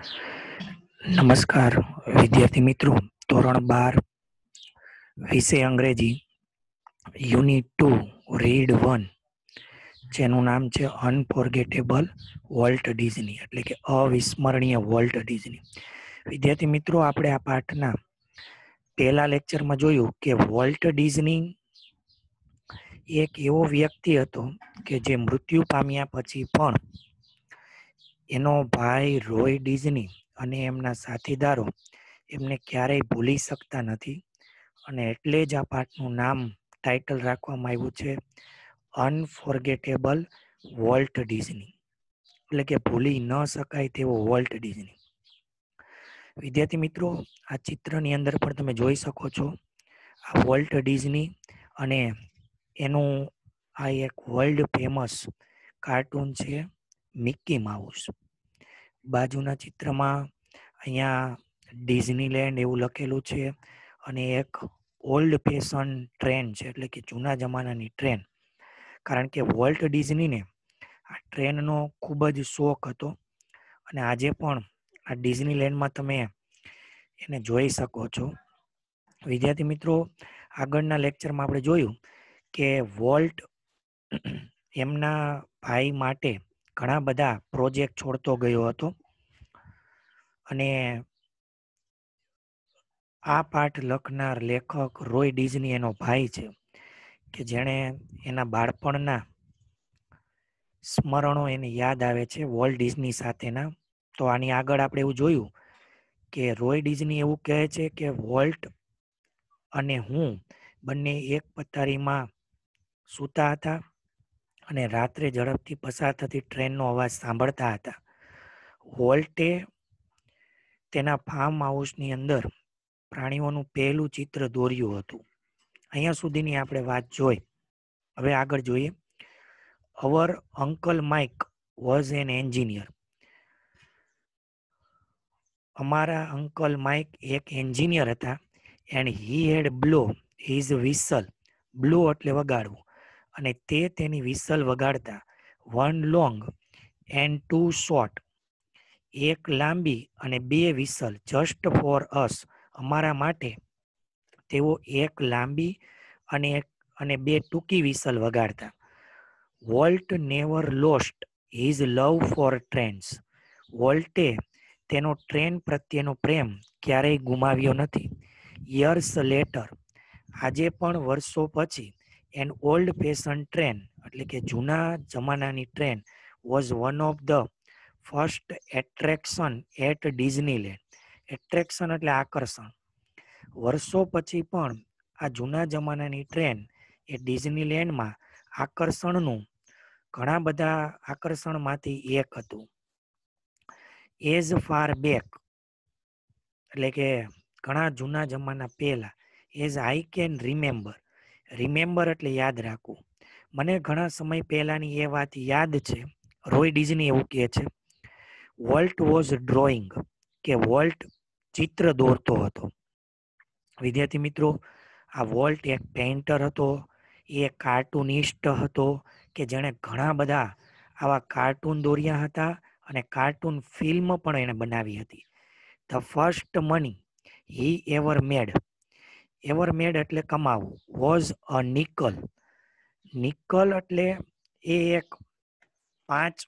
નમસ્કાર વિદ્યાર્થી મિત્રો, ધોરણ 12 વિષય અંગ્રેજી, યુનિટ 2 રીડ 1, જેનું નામ છે અનફોર્ગેટેબલ વોલ્ટ ડિઝની, એટલે કે અવિસ્મરણીય વોલ્ટ ડિઝની. વિદ્યાર્થી મિત્રો, આપણે આ પાઠના પહેલા લેક્ચરમાં જોયું કે વોલ્ટ ડિઝની એક એવો વ્યક્તિ હતો કે જે મૃત્યુ પામ્યા પછી પણ એનો ભાઈ રોય ડિઝની અને એમના સાથીદારો એમને ક્યારેય ભૂલી શકતા નથી, અને એટલે જ આ પાઠનું નામ ટાઇટલ રાખવામાં આવ્યું છે અનફોર્ગેટેબલ વોલ્ટ ડિઝની, એટલે કે ભૂલી ન શકાય તેવો વોલ્ટ ડિઝની. વિદ્યાર્થી મિત્રો, આ ચિત્રની અંદર પણ તમે જોઈ શકો છો આ વોલ્ટ ડિઝની અને એનું આ એક વર્લ્ડ ફેમસ કાર્ટૂન છે મિકી માઉસ. બાજુના ચિત્રમાં અહીંયા ડિઝનીલેન્ડ એવું લખેલું છે અને એક ઓલ્ડ ફેશન ટ્રેન છે, એટલે કે જૂના જમાનાની ટ્રેન. કારણ કે વોલ્ટ ડિઝનીને આ ટ્રેનનો ખૂબ જ શોખ હતો અને આજે પણ આ ડિઝનીલેન્ડમાં તમે એને જોઈ શકો છો. વિદ્યાર્થી મિત્રો, આગળના લેક્ચરમાં આપણે જોયું કે વોલ્ટ એમના ભાઈ માટે ઘણા બધા પ્રોજેક્ટ છોડતો ગયો હતો, અને આ પાઠ લખનાર લેખક રોય ડિઝની એનો ભાઈ છે, કે જેણે એના બાળપણના સ્મરણો એને યાદ આવે છે વોલ્ટ ડિઝની સાથેના. તો આની આગળ આપણે એવું જોયું કે રોય ડિઝની એવું કહે છે કે વોલ્ટ અને હું બંને એક પથારીમાં સૂતા હતા અને રાત્રે ઝડપથી પસાર થતી ટ્રેનનો અવાજ સાંભળતા હતા. વોલ્ટે તેના ફાર્મ હાઉસની અંદર પ્રાણીઓનું પહેલું ચિત્ર દોર્યું હતું. અહીંયા સુધીની આપણે વાત જોઈ. હવે આગળ જોઈએ. Our uncle Mike was an engineer. અમારા અંકલ માઇક એક એન્જિનિયર હતા. And he had blow his whistle. Blow એટલે વગાડવું, અને તે તેની વિસલ વગાડતા. One long and two short. એક લાંબી અને બે વિસલ. Just for us. અમારા માટે તેઓ એક લાંબી અને બે ટૂંકી વિસલ વગાડતા. Walt never lost his love for trains. વોલ્ટે તેનો ટ્રેન પ્રત્યેનો પ્રેમ ક્યારેય ગુમાવ્યો નથી. Years later. આજે પણ વર્ષો પછી એન ઓલ્ડ ફેશન ટ્રેન, એટલે કે જૂના જમાનાની train, was one of the first attraction at Disneyland. Attraction એટલે આકર્ષણ. વર્ષો પછી પણ આ જૂના જમાનાની ટ્રેન એ ડિઝનીલેન્ડમાં આકર્ષણનું ઘણા બધા આકર્ષણમાંથી એક હતું. એઝ ફાર બેક, એટલે કે ઘણા જૂના જમાના પહેલા. As I can remember. Remember એટલે યાદ રાખવું. મને ઘણા સમય પહેલાની એ વાત યાદ છે. રોય ડિઝની એવું કહે છે. વોલ્ટ વોઝ ડ્રોઈંગ, કે વોલ્ટ ચિત્ર દોરતો હતો. વિદ્યાર્થી મિત્રો, આ વોલ્ટ એક પેઇન્ટર હતો, એ કાર્ટૂનિસ્ટ હતો કે જેણે ઘણા બધા આવા કાર્ટૂન દોર્યા હતા અને કાર્ટૂન ફિલ્મ પણ એણે બનાવી હતી. The first money he ever made. Ever made એટલે કમાવું. Was a nickel. નિકલ એટલે એ એક 5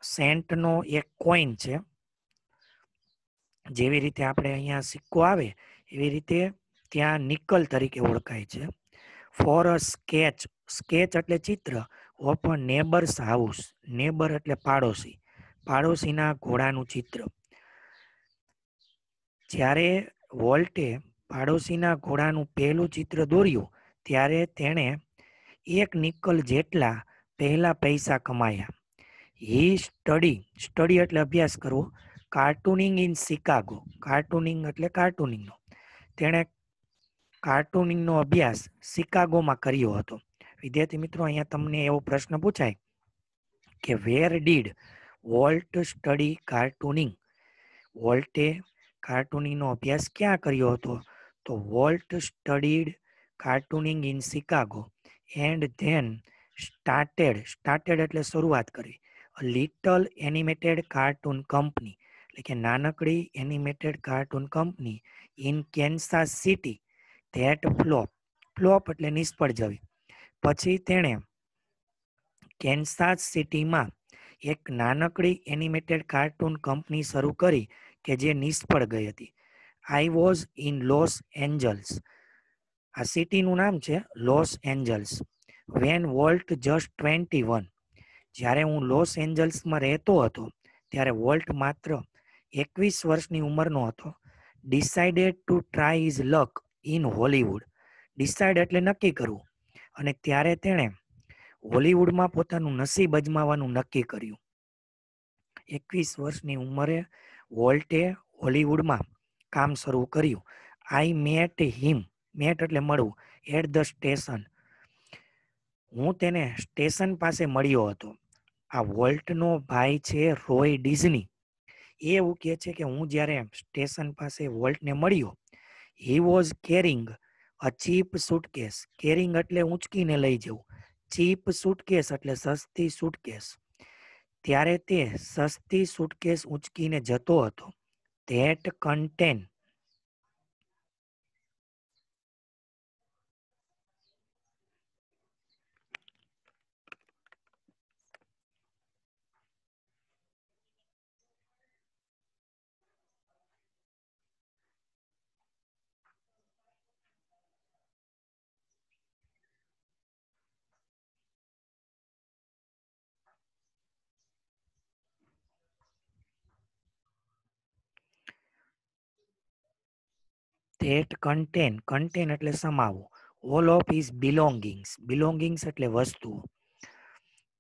સેન્ટનો એક કોઈન છે. જેવી રીતે આપણે અહીંયા સિક્કો આવે એવી રીતે ત્યાં નિકલ તરીકે ઓળખાય છે. For a sketch. સ્કેચ એટલે ચિત્ર. Of a neighbours house. Neighbour એટલે પાડોશી. પાડોશીના ઘોડાનું ચિત્ર. જ્યારે વોલ્ટે પાડોશીના ઘોડાનું પહેલું ચિત્ર દોર્યું ત્યારે તેણે 1 નિકલ જેટલા પહેલા પૈસા કમાયા. હી સ્ટડી એટલે અભ્યાસ કરવો. કાર્ટૂનિંગ ઇન શિકાગો. કાર્ટૂનિંગ એટલે કાર્ટૂનિંગનો. તેણે કાર્ટૂનિંગનો અભ્યાસ શિકાગોમાં કર્યો હતો. વિદ્યાર્થી મિત્રો, અહીંયા તમને એવો પ્રશ્ન પૂછાય કે where did Walt study cartooning. વોલ્ટે કાર્ટૂનિંગનો અભ્યાસ ક્યાં કર્યો હતો? તો Walt studied cartooning in Chicago and then started એટલે શરૂઆત કરી, a little animated cartoon company. એટલે કે નાનકડી animated cartoon company in Kansas City that flop એટલે નિષ્ફળ જવી. પછી તેણે કેન્સાસ સિટીમાં એક નાનકડી એનિમેટેડ કાર્ટૂન કંપની શરૂ કરી કે જે નિષ્ફળ ગઈ હતી. I was in Los Angeles. આ સિટીનું નામ છે Los Angeles. When Walt just 21. જ્યારે હું લોસ એન્જલ્સમાં રહેતો હતો ત્યારે વોલ્ટ માત્ર 21 વર્ષની ઉંમરનો હતો. Decided to try his luck in Hollywood. Decide એટલે નક્કી કરવું, અને ત્યારે તેણે હોલિવૂડમાં પોતાનું નસીબ અજમાવવાનું નક્કી કર્યું. 21 વર્ષની ઉંમરે વોલ્ટે હોલિવૂડમાં કામ શરૂ કર્યું. I met him. મેટ એટલે મળવું. At the station. હું તેને સ્ટેશન પાસે મળ્યો હતો. આ વોલ્ટનો ભાઈ છે રોય ડિઝની. એ એવું કહે છે કે હું જ્યારે સ્ટેશન પાસે વોલ્ટને મળ્યો, he was carrying a cheap suitcase. Carrying એટલે ઊંચકીને લઈ જવું. ચીપ સુટકેસ એટલે સસ્તી સુટકેસ. ત્યારે તે સસ્તી સુટકેસ ઊંચકીને જતો હતો. ધેટ કન્ટેન કન્ટેન એટલે સમાવવું. All of his belongings. Belongings એટલે વસ્તુઓ.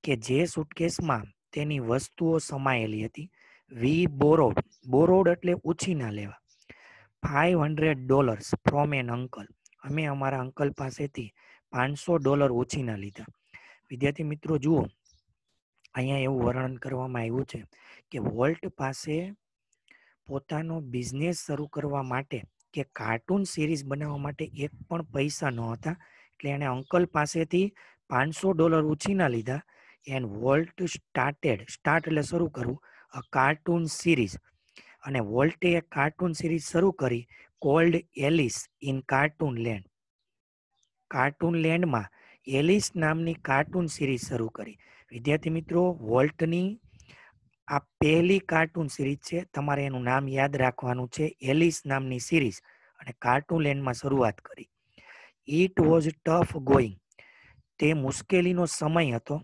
કે જે સુટકેસમાં તેની વસ્તુઓ સમાયેલી હતી. વી બોરોડ એટલે ઉછીના લેવા. $500 ફ્રોમ એન અંકલ. અમે અમારા અંકલ પાસેથી $500 ઉછીના લીધા. વિદ્યાર્થી મિત્રો જુઓ, અહીંયા એવું વર્ણન કરવામાં આવ્યું છે કે વોલ્ટ પાસે પોતાનો બિઝનેસ શરૂ કરવા માટે કે કાર્ટૂન સિરીઝ બનાવવા માટે એક પણ પૈસા ન હતા. એટલે એણે અંકલ પાસેથી $500 ઉછીના લીધા. એન્ડ વોલ્ટ સ્ટાર્ટ એટલે શરૂ કરવું, અ કાર્ટૂન સિરીઝ. અને વોલ્ટે એક કાર્ટૂન સિરીઝ શરૂ કરી called Alice in Cartoon Land. Cartoon લેન્ડમાં એલિસ નામની કાર્ટૂન સિરીઝ શરૂ કરી. વિદ્યાર્થી મિત્રો, વોલ્ટની આ પહેલી કાર્ટૂન સિરીઝ છે. તમારે એનું નામ યાદ રાખવાનું છે, એલિસ નામની સિરીઝ. અને કાર્ટૂન લેન્ડમાં શરૂઆત કરી. It was tough going. તે મુશ્કેલીનો સમય હતો.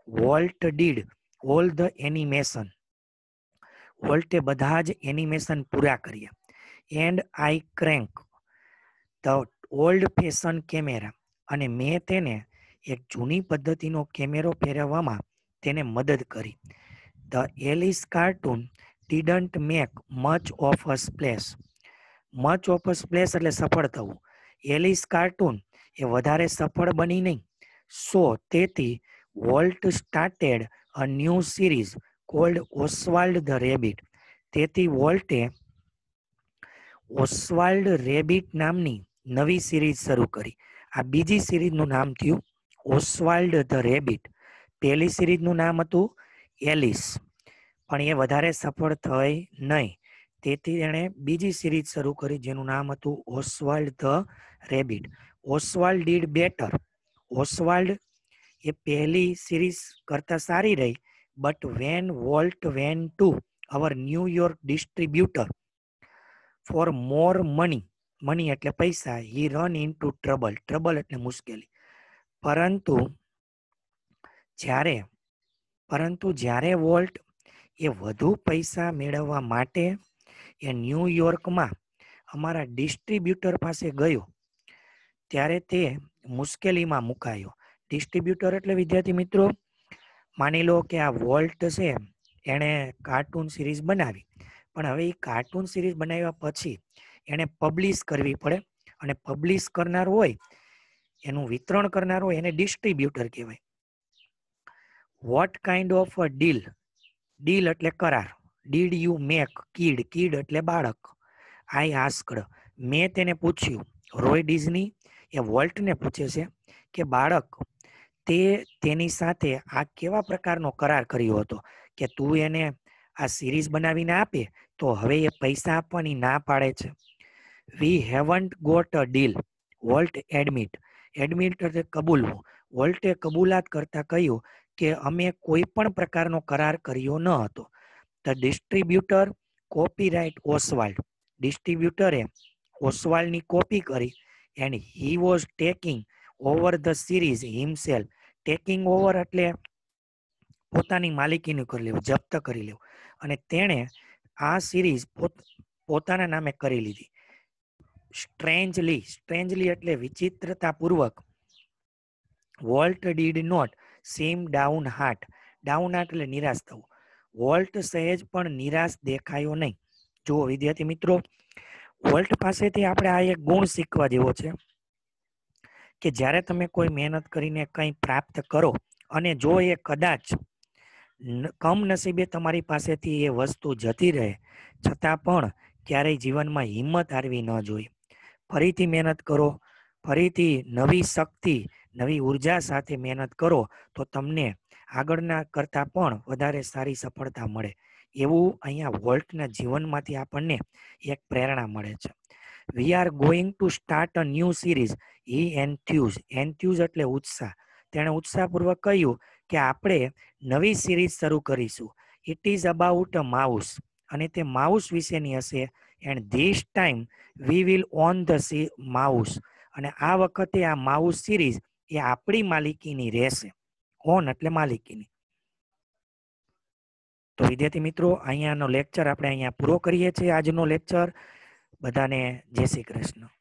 Walt did all the animation. વોલ્ટે બધા જ એનિમેશન પૂરા કર્યા. And I crank the old fashion camera. અને મેં તેને એક જૂની પદ્ધતિનો કેમેરો ફેરવવામાં તેને મદદ કરી. The Alice cartoon didn't make much of a splash. Much of a splash એટલે સફળ થવું. એલિસ કાર્ટૂન એ વધારે સફળ બની નહીં. સો તેથી Walt started a new series called Oswald the Rabbit. તેથી વોલ્ટે ઓસ્વાલ્ડ રેબિટ નામની નવી સિરીઝ શરૂ કરી. આ બીજી સિરીઝનું નામ થયું ઓસ્વાલ્ડ ધ રેબિટ. પહેલી સિરીઝનું નામ હતું એલિસ, પણ એ વધારે સફળ થઈ નહીં. તેથી એણે બીજી સિરીઝ શરૂ કરી જેનું નામ હતું Oswald the Rabbit. Oswald did better. Oswald એ પહેલી સિરીઝ કરતાં સારી રહી. But when Walt went to our New York distributor for more money એટલે પૈસા, he run into trouble એટલે મુશ્કેલી. પરંતુ જ્યારે વોલ્ટ એ વધુ પૈસા મેળવવા માટે એ ન્યૂયોર્કમાં અમારા ડિસ્ટ્રીબ્યુટર પાસે ગયો ત્યારે તે મુશ્કેલીમાં મુકાયો. ડિસ્ટ્રીબ્યુટર એટલે વિદ્યાર્થી મિત્રો, માની લો કે આ વોલ્ટ છે, એણે કાર્ટૂન સિરીઝ બનાવી, પણ હવે એ કાર્ટૂન સિરીઝ બનાવ્યા પછી એણે પબ્લિશ કરવી પડે. અને પબ્લિશ કરનાર હોય, એનું વિતરણ કરનાર હોય, એને ડિસ્ટ્રીબ્યુટર કહેવાય. What kind of a deal એટલે કરાર. ડીડ યુ મેક કિડ એટલે બાળક. આઈ આસ્કડ મેં તેને પૂછ્યું. રોય ડિઝની એ વોલ્ટને પૂછે છે કે બાળક, તે તેની સાથે આ કેવા પ્રકારનો કરાર કર્યો હતો કે તું એને આ સિરીઝ બનાવીને આપે તો હવે એ પૈસા આપવાની ના પાડે છે. We haven't got a deal, Walt admit. Admit એટલે કબૂલવું. વોલ્ટે કબૂલાત કરતા કહ્યું કે અમે કોઈ પણ પ્રકારનો કરાર કર્યો ન હતો. The distributor copyright Oswald. ડિસ્ટ્રીબ્યુટરે ઓસવાલ્ડની કોપી કરી and he was taking over the series himself. Taking over એટલે પોતાની માલિકીનું કરી લેવું, જપ્ત કરી લેવું, અને તેણે આ સિરીઝ પોતાના નામે કરી લીધી. સ્ટ્રેન્જલી, સ્ટ્રેન્જલી એટલે વિચિત્રતાપૂર્વક, Walt did not seem down heart. Down heart એટલે નિરાશ થવું. વોલ્ટ સહેજ પણ નિરાશ દેખાયો નહીં. જુઓ વિદ્યાર્થી મિત્રો, વોલ્ટ પાસેથી આપણે આ એક ગુણ શીખવા જેવો છે કે જ્યારે તમે કોઈ મહેનત કરીને કંઈ પ્રાપ્ત કરો અને જો એ કદાચ કમનસીબે તમારી પાસેથી એ વસ્તુ જતી રહે, છતાં પણ ક્યારેય જીવનમાં હિંમત હારવી ન જોઈએ. ફરીથી મહેનત કરો, ફરીથી નવી શક્તિ, નવી ઉર્જા સાથે મહેનત કરો તો તમને આગળના કરતાં પણ વધારે સારી સફળતા મળે. એવું અહીંયા વોલ્ટના જીવનમાંથી આપણને એક પ્રેરણા મળે છે. We are going to start a new series. He enthuse. Enthuse એટલે ઉત્સાહ. તેણે ઉત્સાહપૂર્વક કહ્યું કે આપણે નવી સિરીઝ શરૂ કરીશું. It is about a mouse. અને તે માઉસ વિશેની હશે. And this time we will on the mouse. અને આ વખતે આ માઉસ સિરીઝ એ આપણી માલિકીની રહેશે. ઓન એટલે માલિકીની. તો વિદ્યાર્થી મિત્રો, અહીંયાનો લેક્ચર આપણે અહીંયા પૂરો કરીએ છીએ. આજનો લેક્ચર. બધાને જય શ્રી કૃષ્ણ.